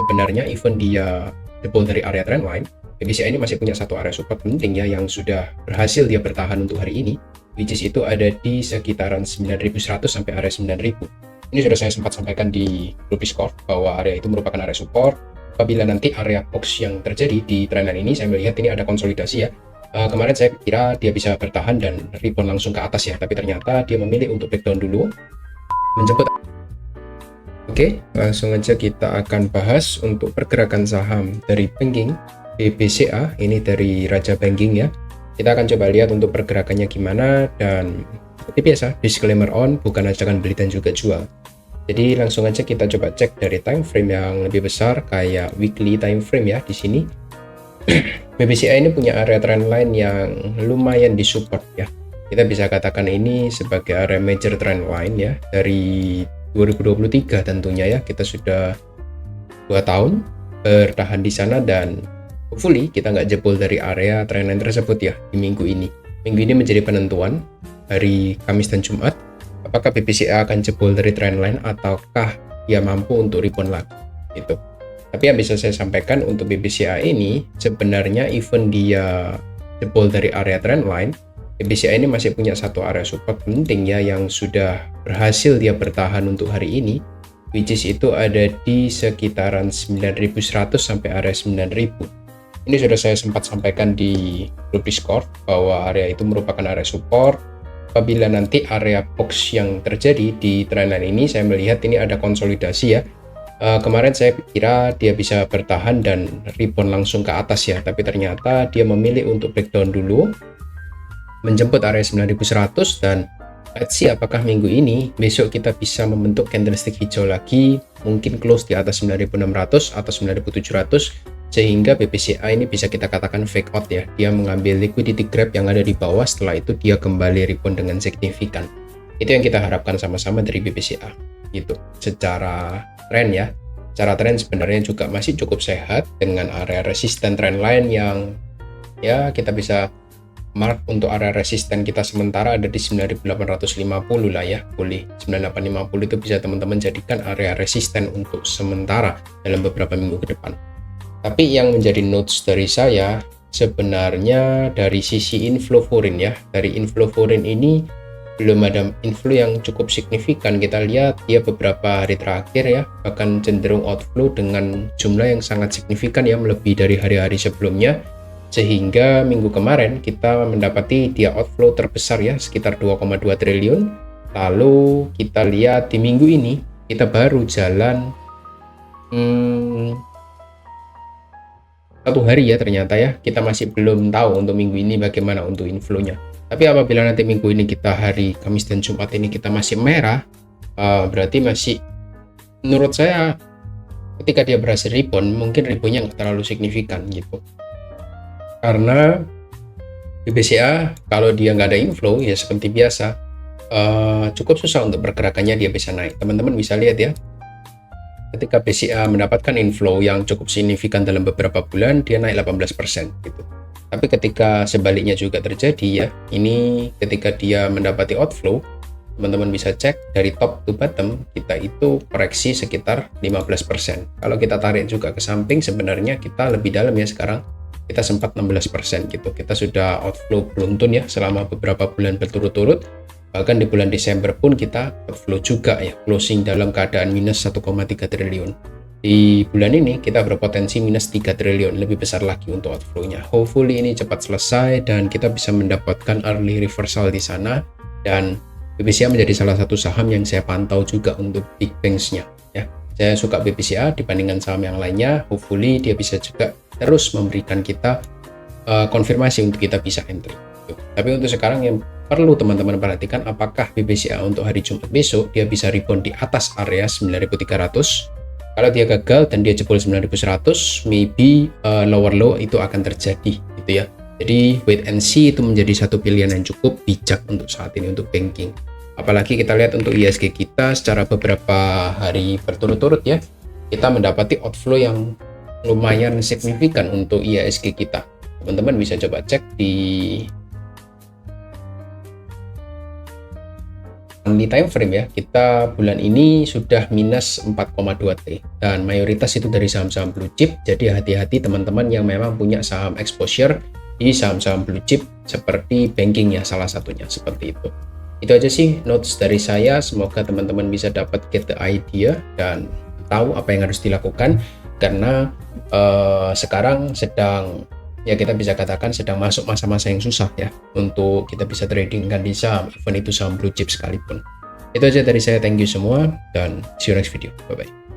sebenarnya even dia jebol dari area trendline, BBCA ini masih punya satu area support penting ya yang sudah berhasil dia bertahan untuk hari ini, which is itu ada di sekitaran 9.100 sampai area 9.000. Ini sudah saya sempat sampaikan di grup Discord bahwa area itu merupakan area support. Apabila nanti area box yang terjadi di trendline ini, saya melihat ini ada konsolidasi ya. Kemarin saya kira dia bisa bertahan dan rebound langsung ke atas ya, tapi ternyata dia memilih untuk breakdown dulu, menjemput. Oke, langsung aja kita akan bahas untuk pergerakan saham dari banking BBCA, ini dari Raja Banking ya. Kita akan coba lihat untuk pergerakannya gimana, dan seperti biasa disclaimer on, bukan ajakan beli dan juga jual. Jadi langsung aja kita coba cek dari time frame yang lebih besar kayak weekly time frame ya di sini. BBCA ini punya area trendline yang lumayan disupport ya. Kita bisa katakan ini sebagai area major trendline ya dari 2023 tentunya ya. Kita sudah 2 tahun bertahan di sana dan hopefully kita nggak jebol dari area trendline tersebut ya di minggu ini. Minggu ini menjadi penentuan hari Kamis dan Jumat. Apakah BBCA akan jebol dari trendline ataukah dia mampu untuk rebound lagi gitu. Tapi yang bisa saya sampaikan untuk BBCA ini sebenarnya even dia jebol dari area trendline, BBCA ini masih punya satu area support penting ya yang sudah berhasil dia bertahan untuk hari ini, which is itu ada di sekitaran 9.100 sampai area 9.000. Ini sudah saya sempat sampaikan di grup Discord bahwa area itu merupakan area support. Apabila nanti area box yang terjadi di trendline ini, saya melihat ini ada konsolidasi ya. Kemarin saya kira dia bisa bertahan dan rebound langsung ke atas ya, tapi ternyata dia memilih untuk breakdown dulu, menjemput area 9.100, dan let's see apakah minggu ini besok kita bisa membentuk candlestick hijau lagi, mungkin close di atas 9.600 atau 9.700, sehingga BBCA ini bisa kita katakan fake out ya. Dia mengambil liquidity grab yang ada di bawah, setelah itu dia kembali rebound dengan signifikan. Itu yang kita harapkan sama-sama dari BBCA gitu. Secara tren ya, secara tren sebenarnya juga masih cukup sehat dengan area resisten trendline yang ya kita bisa mark untuk area resisten kita sementara ada di 9.850 lah ya, boleh 9.850 itu bisa teman-teman jadikan area resisten untuk sementara dalam beberapa minggu ke depan. Tapi yang menjadi notes dari saya sebenarnya dari sisi inflow foreign ya, dari inflow foreign ini belum ada inflow yang cukup signifikan. Kita lihat dia beberapa hari terakhir ya bahkan cenderung outflow dengan jumlah yang sangat signifikan ya, melebihi dari hari-hari sebelumnya, sehingga minggu kemarin kita mendapati dia outflow terbesar ya sekitar 2,2 triliun. Lalu kita lihat di minggu ini kita baru jalan 1 hari ya, ternyata ya kita masih belum tahu untuk minggu ini bagaimana untuk inflow-nya. Tapi apabila nanti minggu ini kita hari Kamis dan Jumat ini kita masih merah, berarti masih menurut saya ketika dia berhasil rebound, mungkin reboundnya nggak terlalu signifikan gitu. Karena BBCA kalau dia nggak ada inflow ya seperti biasa cukup susah untuk pergerakannya dia bisa naik. Teman-teman bisa lihat ya, ketika BCA mendapatkan inflow yang cukup signifikan dalam beberapa bulan, dia naik 18% gitu. Tapi ketika sebaliknya juga terjadi ya, ini ketika dia mendapati outflow, teman-teman bisa cek dari top to bottom, kita itu koreksi sekitar 15%. Kalau kita tarik juga ke samping, sebenarnya kita lebih dalam ya sekarang, kita sempat 16% gitu. Kita sudah outflow beruntun ya selama beberapa bulan berturut-turut. Bahkan di bulan Desember pun kita outflow juga ya, closing dalam keadaan minus 1,3 triliun. Di bulan ini kita berpotensi minus 3 triliun, lebih besar lagi untuk outflow-nya. Hopefully ini cepat selesai dan kita bisa mendapatkan early reversal di sana, dan BBCA menjadi salah satu saham yang saya pantau juga untuk big banks-nya ya. Saya suka BBCA dibandingkan saham yang lainnya. Hopefully dia bisa juga terus memberikan kita konfirmasi untuk kita bisa entry. Tapi untuk sekarang yang perlu teman-teman perhatikan, apakah BBCA untuk hari Jumat besok dia bisa rebound di atas area 9.300. Kalau dia gagal dan dia jebol 9.100, maybe lower low itu akan terjadi gitu ya. Jadi wait and see itu menjadi satu pilihan yang cukup bijak untuk saat ini untuk banking. Apalagi kita lihat untuk IHSG kita secara beberapa hari berturut-turut ya, kita mendapati outflow yang lumayan signifikan untuk IHSG kita. Teman-teman bisa coba cek di monthly time frame ya, kita bulan ini sudah minus 4,2 T dan mayoritas itu dari saham-saham blue chip. Jadi hati-hati teman-teman yang memang punya saham exposure di saham-saham blue chip seperti banking ya, salah satunya seperti itu. Itu aja sih notes dari saya. Semoga teman-teman bisa dapat get the idea dan tahu apa yang harus dilakukan, karena sekarang sedang, ya kita bisa katakan sedang masuk masa-masa yang susah ya untuk kita bisa tradingkan di saham, even itu saham blue chip sekalipun. Itu aja dari saya, thank you semua dan see you next video, bye bye.